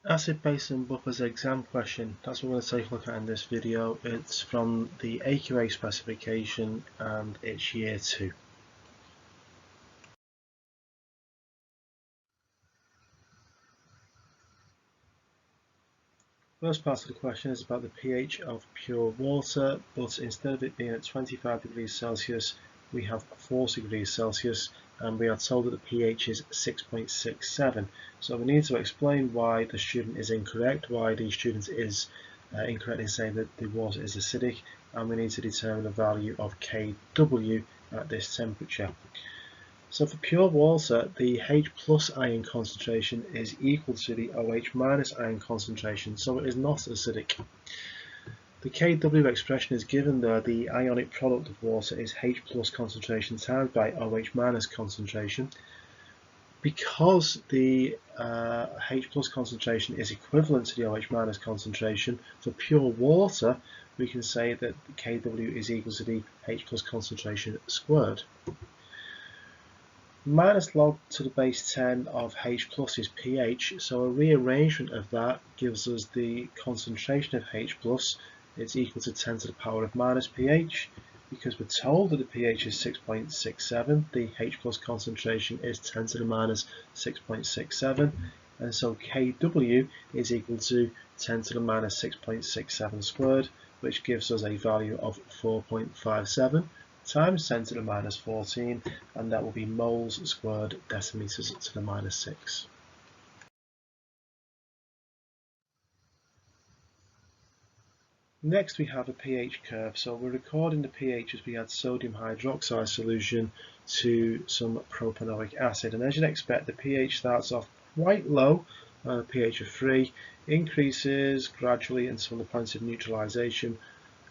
Acid-base and buffers exam question. That's what we're going to take a look at in this video. It's from the AQA specification and it's year 2. First part of the question is about the pH of pure water, but instead of it being at 25 degrees Celsius, we have 40 degrees Celsius, and we are told that the pH is 6.67. So we need to explain why the student is incorrect, why the student is incorrect in saying that the water is acidic, and we need to determine the value of Kw at this temperature. So for pure water, the H plus ion concentration is equal to the OH minus ion concentration, so it is not acidic. The Kw expression is given there. The ionic product of water is H plus concentration times by OH minus concentration. Because the H plus concentration is equivalent to the OH minus concentration, for pure water we can say that Kw is equal to the H plus concentration squared. Minus log to the base 10 of H plus is pH, so a rearrangement of that gives us the concentration of H plus. It's equal to 10 to the power of minus pH. Because we're told that the pH is 6.67, the H plus concentration is 10 to the minus 6.67, and so Kw is equal to 10 to the minus 6.67 squared, which gives us a value of 4.57 times 10 to the minus 14, and that will be moles squared decimeters to the minus 6. Next we have a pH curve. So we're recording the pH as we add sodium hydroxide solution to some propanoic acid, and as you'd expect, the pH starts off quite low, pH of 3, increases gradually until the point of neutralization.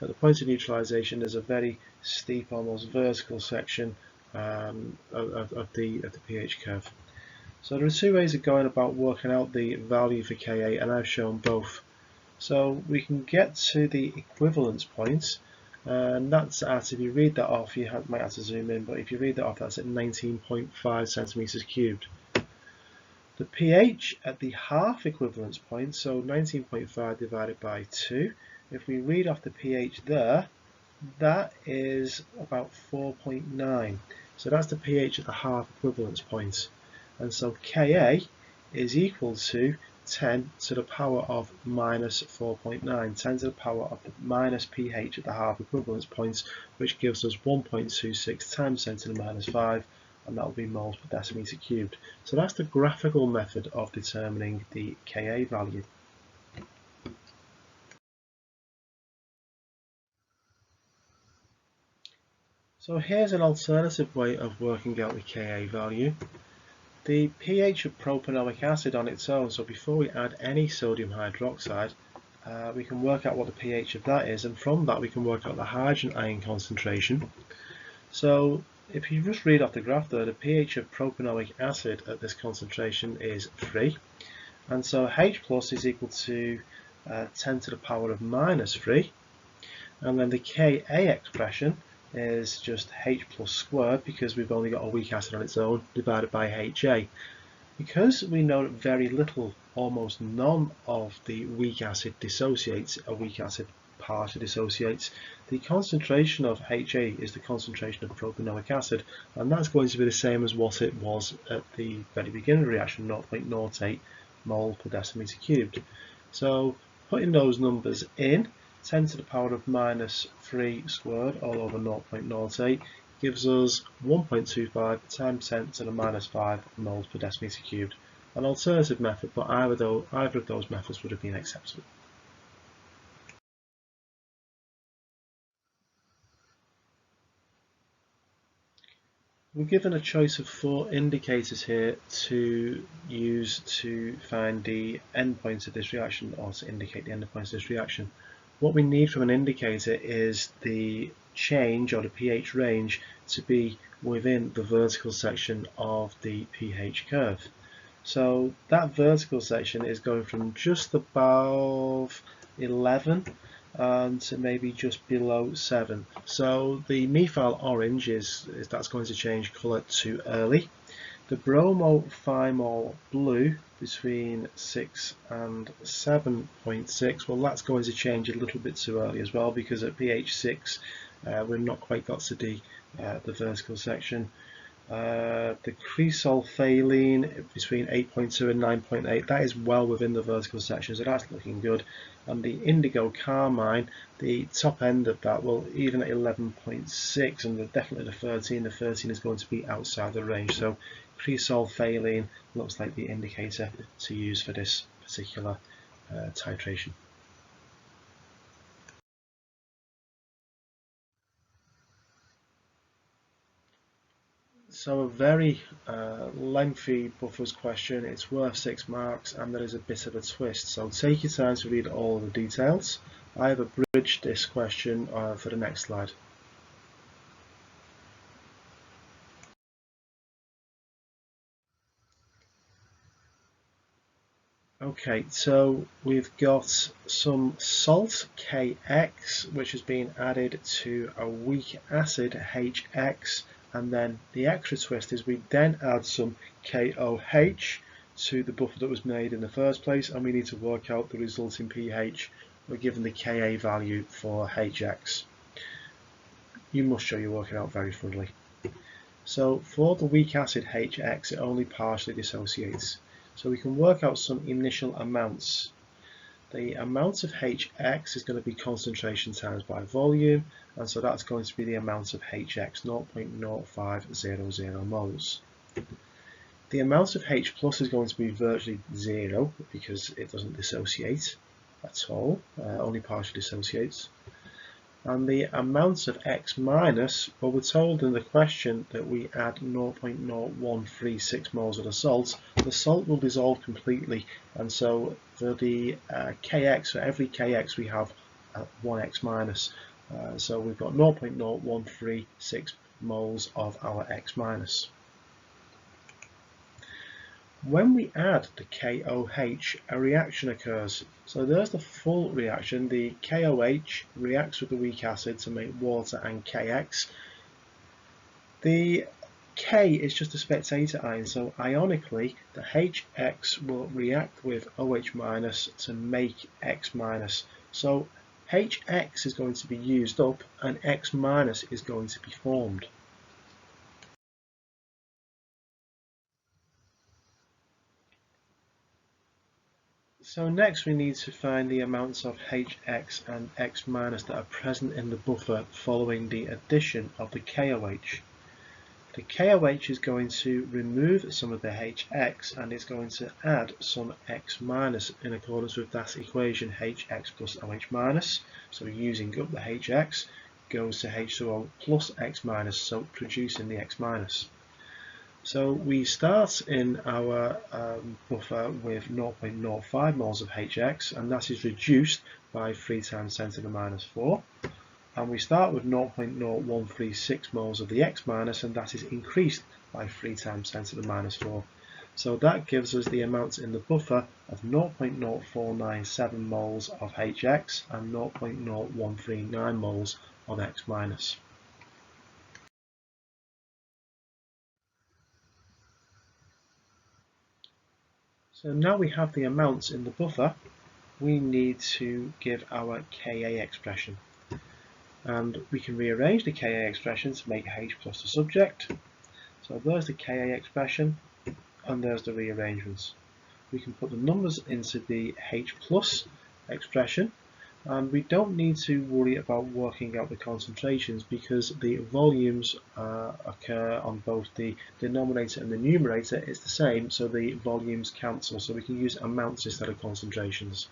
At the point of neutralization there's a very steep, almost vertical section of the pH curve. So there are two ways of going about working out the value for Ka, and I've shown both. So we can get to the equivalence point, and that's at, if you read that off, you might have to zoom in, but if you read that off, that's at 19.5 centimeters cubed. The pH at the half equivalence point, so 19.5 divided by 2, if we read off the pH there, that is about 4.9. So that's the pH at the half equivalence point. And so Ka is equal to 10 to the power of minus 4.9, 10 to the power of the minus pH at the half equivalence point, which gives us 1.26 times 10 to the minus 5, and that will be moles per decimeter cubed. So that's the graphical method of determining the Ka value. So here's an alternative way of working out the Ka value. The pH of propanoic acid on its own, so before we add any sodium hydroxide, we can work out what the pH of that is, and from that we can work out the hydrogen ion concentration. So if you just read off the graph there, the pH of propanoic acid at this concentration is 3, and so H plus is equal to 10 to the power of minus 3, and then the Ka expression is just H plus squared, because we've only got a weak acid on its own, divided by HA. Because we know that very little, almost none of the weak acid dissociates, a weak acid partially dissociates, the concentration of HA is the concentration of propanoic acid, and that's going to be the same as what it was at the very beginning of the reaction, 0.08 mole per decimeter cubed. So putting those numbers in, 10 to the power of minus 3 squared all over 0.08 gives us 1.25 times 10 to the minus 5 moles per decimeter cubed. An alternative method, but either of those methods would have been acceptable. We're given a choice of 4 indicators here to use to find the endpoints of this reaction, or to indicate the endpoints of this reaction. What we need from an indicator is the change, or the pH range, to be within the vertical section of the pH curve. So that vertical section is going from just above 11 to maybe just below 7. So the methyl orange that's going to change colour to early. The bromo-thymol blue between 6 and 7.6, well, that's going to change a little bit too early as well, because at pH 6 we've not quite got to the vertical section. The cresolphaline between 8.2 and 9.8, that is well within the vertical section, so that's looking good. And the indigo carmine, the top end of that, well, even at 11.6 and definitely the 13 is going to be outside the range. So cresolphaline looks like the indicator to use for this particular titration. So a very lengthy buffers question. It's worth 6 marks and there is a bit of a twist. So take your time to read all of the details. I have abridged this question for the next slide. Okay, so we've got some salt Kx, which has been added to a weak acid HX, and then the extra twist is we then add some KOH to the buffer that was made in the first place, and we need to work out the resulting pH. We're given the Ka value for HX. You must show your working out very thoroughly. So for the weak acid HX, it only partially dissociates. So we can work out some initial amounts. The amount of HX is going to be concentration times by volume, and so that's going to be the amount of HX, 0.0500 moles. The amount of H plus is going to be virtually zero because it doesn't dissociate at all, only partially dissociates. And the amount of X minus, well, we're told in the question that we add 0.0136 moles of the salt. The salt will dissolve completely, and so for the Kx, for every Kx we have 1 X minus. So we've got 0.0136 moles of our X minus. When we add the KOH, a reaction occurs. So there's the full reaction. The KOH reacts with the weak acid to make water and KX. The K is just a spectator ion, so ionically the HX will react with OH minus to make X minus. So HX is going to be used up and X minus is going to be formed. So next we need to find the amounts of HX and X minus that are present in the buffer following the addition of the KOH. The KOH is going to remove some of the HX and it's going to add some X minus in accordance with that equation, HX plus OH minus. So using up the HX goes to H2O plus X minus, so producing the X minus. So we start in our buffer with 0.05 moles of HX, and that is reduced by 3 times 10 to the minus 4. And we start with 0.0136 moles of the X minus, and that is increased by 3 times 10 to the minus 4. So that gives us the amounts in the buffer of 0.0497 moles of HX and 0.0139 moles of X minus. So now we have the amounts in the buffer, we need to give our Ka expression. And we can rearrange the Ka expression to make H plus the subject. So there's the Ka expression and there's the rearrangements. We can put the numbers into the H plus expression, and we don't need to worry about working out the concentrations because the volumes occur on both the denominator and the numerator. It's the same, so the volumes cancel, so we can use amounts instead of concentrations.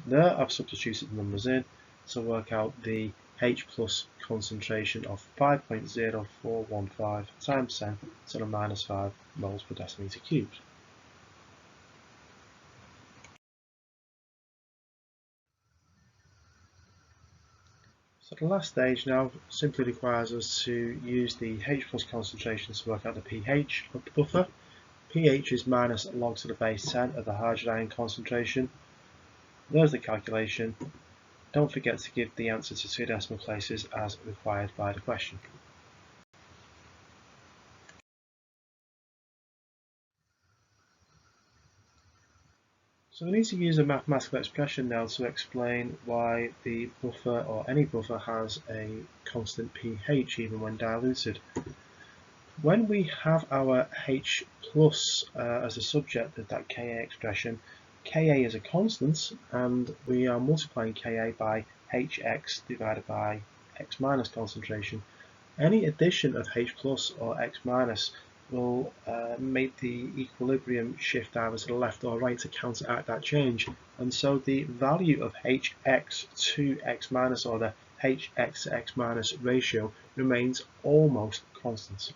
There I've substituted the numbers in to work out the H plus concentration of 5.0415 times 10 to the minus 5 moles per decimeter cubed. So the last stage now simply requires us to use the H plus concentration to work out the pH of the buffer. pH is minus log to the base 10 of the hydrogen ion concentration. There's the calculation. Don't forget to give the answer to 2 decimal places as required by the question. So we need to use a mathematical expression now to explain why the buffer or any buffer has a constant pH even when diluted. When we have our H plus as a subject of that Ka expression, Ka is a constant and we are multiplying Ka by Hx divided by x minus concentration. Any addition of H plus or x minus will make the equilibrium shift either to the left or right to counteract that change, and so the value of Hx to x minus or the Hx to x minus ratio remains almost constant.